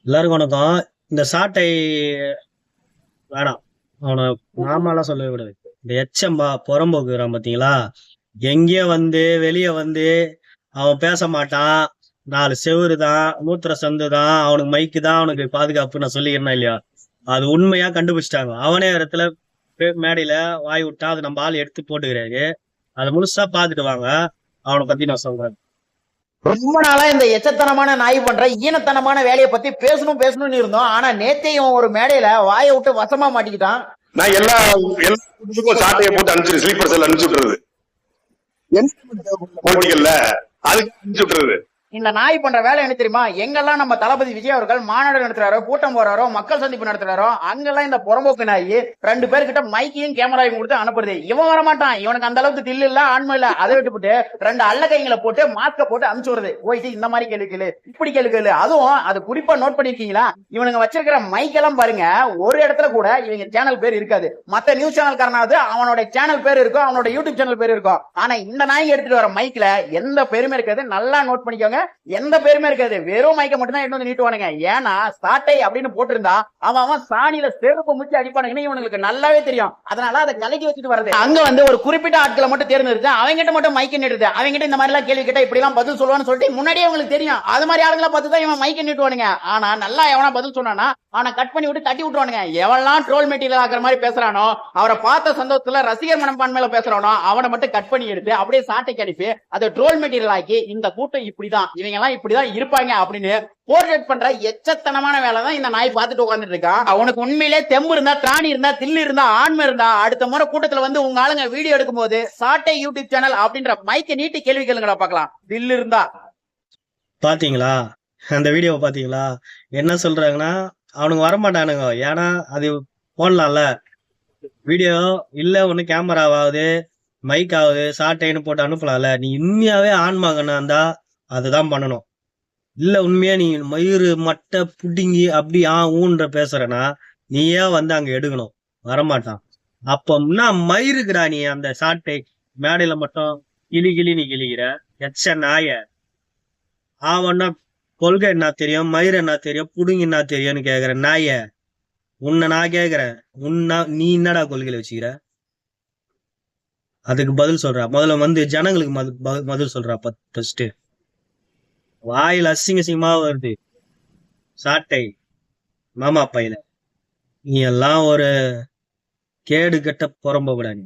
எல்லாருக்கும் வணக்கம். இந்த சாட்டை வேணாம். அவனை நாமெல்லாம் சொல்லவே கூடாது. இந்த எச்சம்பா புறம்போக்குறான் பாத்தீங்களா? எங்கேயோ வந்து வெளியே வந்து அவன் பேச மாட்டான். 4 செவுரு தான், மூத்திர சந்து தான், அவனுக்கு மைக்கு தான் அவனுக்கு பாதுகாப்பு. நான் சொல்லிக்கிறேன்னா இல்லையா? அது உண்மையா கண்டுபிடிச்சிட்டாங்க. அவனே இடத்துல மேடையில வாய் விட்டா அது நம்ம ஆள் எடுத்து போட்டுக்கிறாரு. அதை முழுசா பாத்துட்டு வாங்க. அவனை பத்தி நான் சொல்றேன். ரொம்ப நாளா இந்த எச்சத்தனமான நாய் பண்ற ஈனத்தனமான வேலையை பத்தி பேசணும்னு இருந்தோம். ஆனா நேத்தையும் ஒரு மேடையில வாயை விட்டு வசமா மாட்டிக்கிட்டான். நான் எல்லா சாட்டையை போட்டு அனுப்பிச்சு ஸ்லீப்பர் செல் அனுப்பிச்சு விட்டுறது போட்டிகள்ல அதுக்கு அனுப்பிச்சு விட்டுறது. இந்த நாய் பண்ற வேலை என்ன தெரியுமா? எங்கெல்லாம் நம்ம தளபதி விஜய் அவர்கள் மாநாடு நடத்துறாரோ, கூட்டம் போறாரோ, மக்கள் சந்திப்பு நடத்துறாரோ, அங்கெல்லாம் இந்த புறம்போக்கு நாய் 2 பேர்கிட்ட மைக்கையும் கேமராவையும் கொடுத்து அனுப்புறது. இவன் வரமாட்டான், இவனுக்கு அந்த அளவுக்கு தில்லு இல்ல, ஆண்மை இல்ல. அதை விட்டுவிட்டு 2 அல்ல கைங்களை போட்டு மாஸ்க போட்டு அனுப்பிச்சு வருது. போயிட்டு இந்த மாதிரி கேள்வி கேளு, இப்படி கேள்வி கேளு. அதுவும் அது குறிப்பா நோட் பண்ணிருக்கீங்களா? இவனுங்க வச்சிருக்கிற மைக்கெல்லாம் பாருங்க, ஒரு இடத்துல கூட இவங்க சேனல் பேர் இருக்காது. மத்த நியூஸ் சேனல் காரணாவது அவனோட சேனல் பேர் இருக்கும், அவனோட யூடியூப் சேனல் பேர் இருக்கும். ஆனா இந்த நாய் எடுத்துட்டு வர மைக்ல எந்த பெருமை இருக்காது. நல்லா நோட் பண்ணிக்கோங்க, எந்த பேருமே இருக்காது. வெறும் மைக்க மட்டும் தான் எடுத்து வந்து நீட்டுவானுங்க. ஏன்னா சாட்டை அப்படின்னு போட்டிருந்தா அவன் சாணியில செருப்பு முச்சு அடிப்பானுங்கன்னு இவனுக்கு நல்லாவே தெரியும். அதனால அதை கலக்கி வச்சுட்டு வருது. அங்க வந்து ஒரு குறிப்பிட்ட ஆட்களை மட்டும் தேர்ந்தெடுத்து அவங்ககிட்ட மட்டும் மைக்க நீட்டுது. அவங்ககிட்ட இந்த மாதிரி எல்லாம் கேள்வி கேட்டா இப்படி எல்லாம் பதில் சொல்லுவான்னு சொல்லிட்டு முன்னாடியே அவங்களுக்கு தெரியும். அது மாதிரி ஆளுங்களை பார்த்து தான் இவன் மைக்க நீட்டுவானுங்க. ஆனா நல்லா எவனா பதில் சொன்னானா அவனை கட் பண்ணி விட்டு தட்டி விட்டுவானுங்க. எவெல்லாம் ட்ரோல் மெட்டீரியல் ஆக்குற மாதிரி பேசுறானோ, அவரை பார்த்த சந்தோஷத்துல ரசிகர் மனப்பான்மையில பேசுறானோ அவனை மட்டும் கட் பண்ணி எடுத்து அப்படியே சாட்டைக்கு அனுப்பி அதை ட்ரோல் மெட்டீரியல் ஆக்கி இந்த கூட்டம் இப்படிதான், இவங்க எல்லாம் இப்படிதான் இருப்பாங்க அப்படின்னு போர்ட்ரேட் பண்ற எச்சத்தனமான வேலை தான் இந்த நாய் பார்த்துட்டு உட்காந்துட்டு இருக்கான். அவனுக்கு உண்மையிலே தெம்பு இருந்தா, திராணி இருந்தா, தில்லு இருந்தா, ஆண்மை இருந்தா அடுத்த முறை கூட்டத்துல வந்து உங்க ஆளுங்க வீடியோ எடுக்கும் போது சாட்டை யூடியூப் சேனல் அப்படின்ற மைக்க நீட்டி கேள்வி கேளுங்கடா பார்க்கலாம். தில்லு இருந்தா. பாத்தீங்களா அந்த வீடியோவை? பாத்தீங்களா என்ன சொல்றாங்கன்னா? அவனுக்கு வரமாட்டானுங்க. ஏன்னா அது போடலாம்ல வீடியோ, இல்ல ஒண்ணு கேமராவாவது மைக் ஆகுது சாட்டைன்னு போட்டு அனுப்பலாம்ல. நீ உண்மையாவே ஆன்மாகனா இருந்தா அதுதான் பண்ணணும். இல்ல உண்மையா நீ மயிறு மட்டை புடிங்கி அப்படி ஊன்ற பேசுறனா நீயே வந்து அங்க எடுக்கணும். வரமாட்டான். அப்பம்னா மயிருக்குடா நீ அந்த சாட்டை மேடையில மட்டும் கிளி நீ கிளிக்கிற எச்ச நாய. ஆவன்னா கொள்கை என்ன தெரியும், மயிர் என்ன தெரியும், புடுங்கி என்ன தெரியும்னு கேக்குற நாய. உன்னை நான் கேக்குறேன், நீ என்னடா கொள்கையில வச்சுக்கிற? அதுக்கு பதில் சொல்றா. முதல்ல வந்து ஜனங்களுக்கு பதில் சொல்றா. ஃபர்ஸ்ட் வாயில் அசிங்கமா வருது சாட்டை மாமா பையில. நீ எல்லாம் ஒரு கேடு கட்ட புறம்ப விட நீ.